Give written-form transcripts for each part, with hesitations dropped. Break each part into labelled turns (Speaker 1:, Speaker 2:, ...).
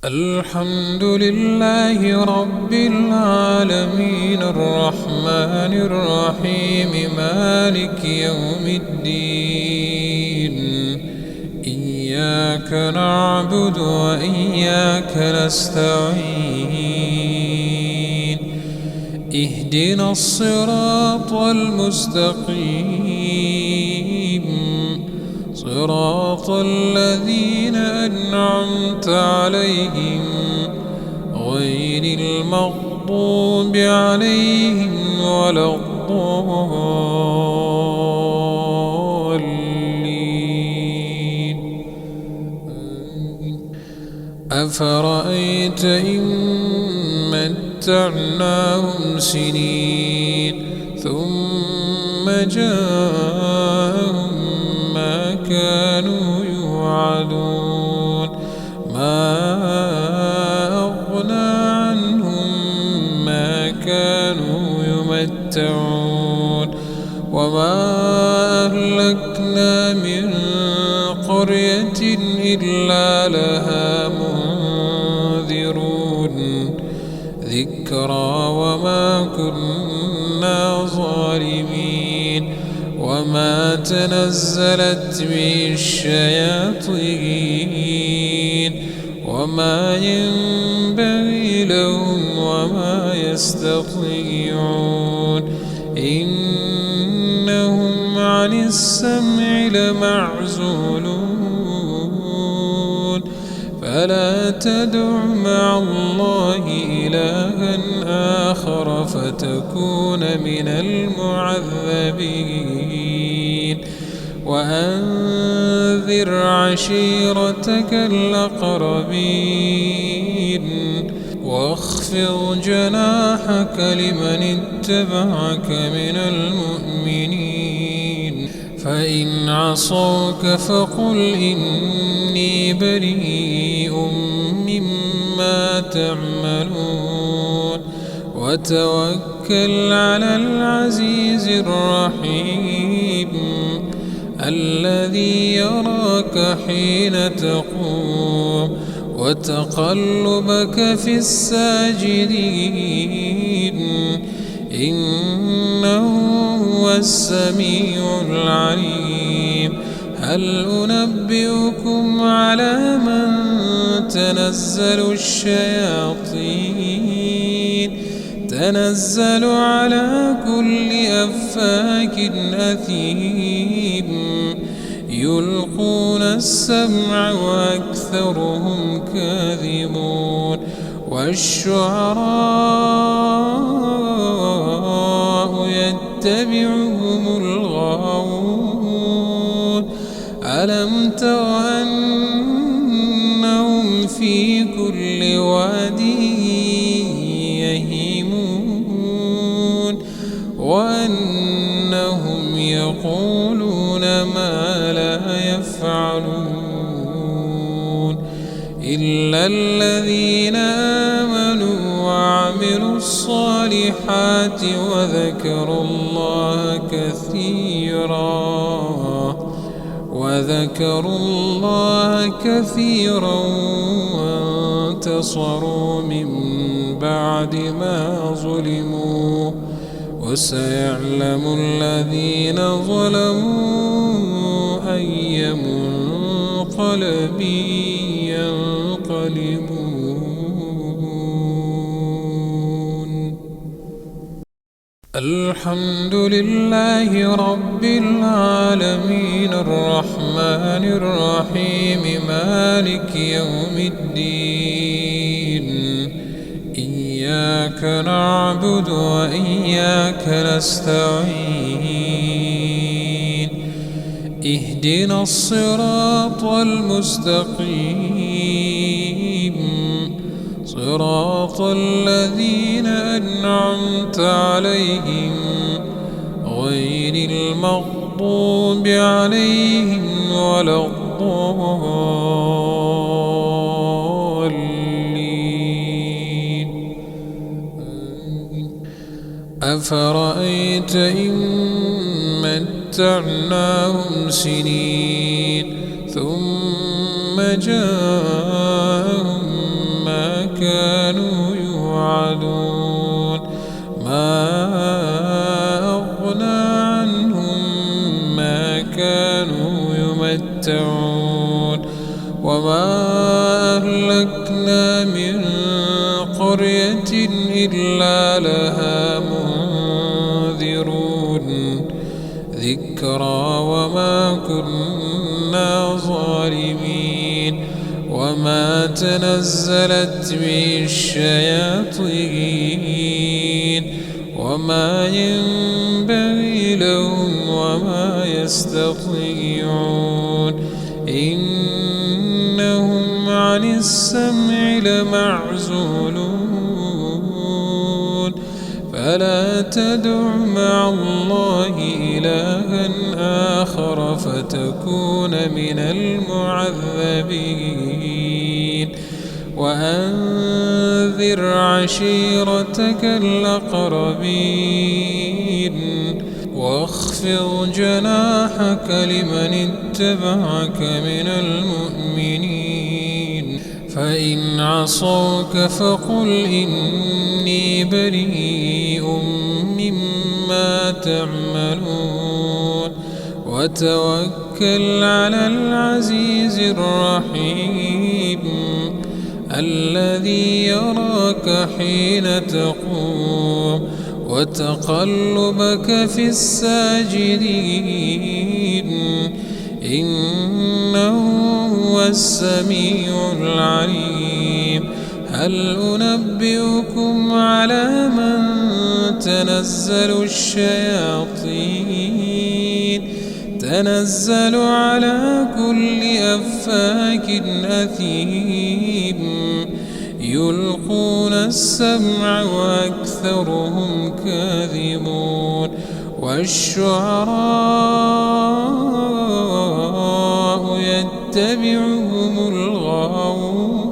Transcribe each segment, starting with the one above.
Speaker 1: الحمد لله رب العالمين الرحمن الرحيم مالك يوم الدين. إياك نعبد وإياك نستعين. اهدنا الصراط المستقيم صراط الذين أنعمت عليهم غير المغضوب عليهم ولا الضالين. أفرأيت إن متعناهم سنين ثم جاءهم ما كانوا يوعدون ما أغنى عنهم ما كانوا يمتعون وما أهلكنا من قرية إلا لها منذرون ذكرى وما كنا ظالمين. وما تنزلت به الشياطين وما ينبغي لهم وما يستطيعون إنهم عن السمع لمعزولون. فلا تدع مع الله إلها آخر فتكون من المعذبين. وأنذر عشيرتك الأقربين واخفض جناحك لمن اتبعك من المؤمنين. فإن عصوك فقل إني بريء مما تعملون وتوكل على العزيز الرحيم الذي يراك حين تقوم وتقلبك في الساجدين إنه هو السميع العليم. هل أنبئكم على من تنزل الشياطين تنزل على كل أفاك أثيم يلقون السمع وأكثرهم كاذبون. والشعراء يتبعهم الغاوون. ألم تر أنهم في كل واد يهيمون وأنهم يقولون ما لا يفعلون إلا الذين آمنوا وعملوا الصالحات وذكروا الله كثيرا وانتصروا من بعد ما ظلموا. وسيعلم الذين ظلموا أي منقلب ينقلبون. الحمد لله رب العالمين الرحمن الرحيم مالك يوم الدين. إياك نعبد وإياك نستعين. اهدنا الصراط المستقيم صراط الذين أنعمت عليهم غير المغضوب عليهم ولا الضالين. أفرأيت إن متعناهم سنين ثم جاءهم يوعدون ما أغنى عنهم ما كانوا يمتعون وما أهلكنا من قرية إلا لها منذرون ذكرى وما كنا ظالمين وما تنزلت به الشياطين وما ينبغي لهم وما يستطيعون إنهم عن السمع لمعزولون فلا تدع مع الله إلها آخر فتكون من المعذبين وأنذر عشيرتك الأقربين واخفض جناحك لمن اتبعك من المؤمنين فإن عصوك فقل إني بريء مما تعملون وتوكل على العزيز الرحيم الذي يراك حين تقوم وتقلبك في الساجدين إنه هو السميع العليم هل أنبئكم على من تنزل الشياطين تنزل على كل أفاك أثيم يلقون السمع وأكثرهم كاذبون والشعراء يتبعهم الغاوون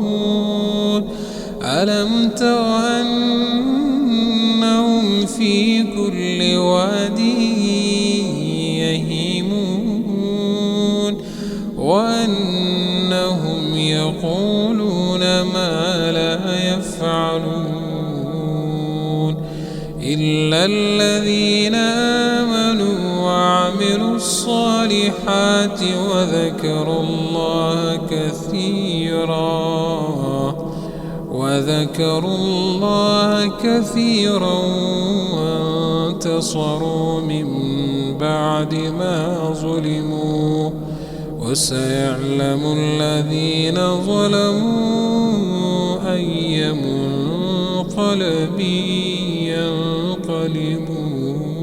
Speaker 1: ألم تر أنهم في كل واد يهيمون وأنهم يقولون ما لا يفعلون إلا الذين آمنوا وعملوا الصالحات وذكروا الله كثيرا وانتصروا من بعد ما ظلموا وسيعلم الذين ظلموا أي منقلب ينقلبون.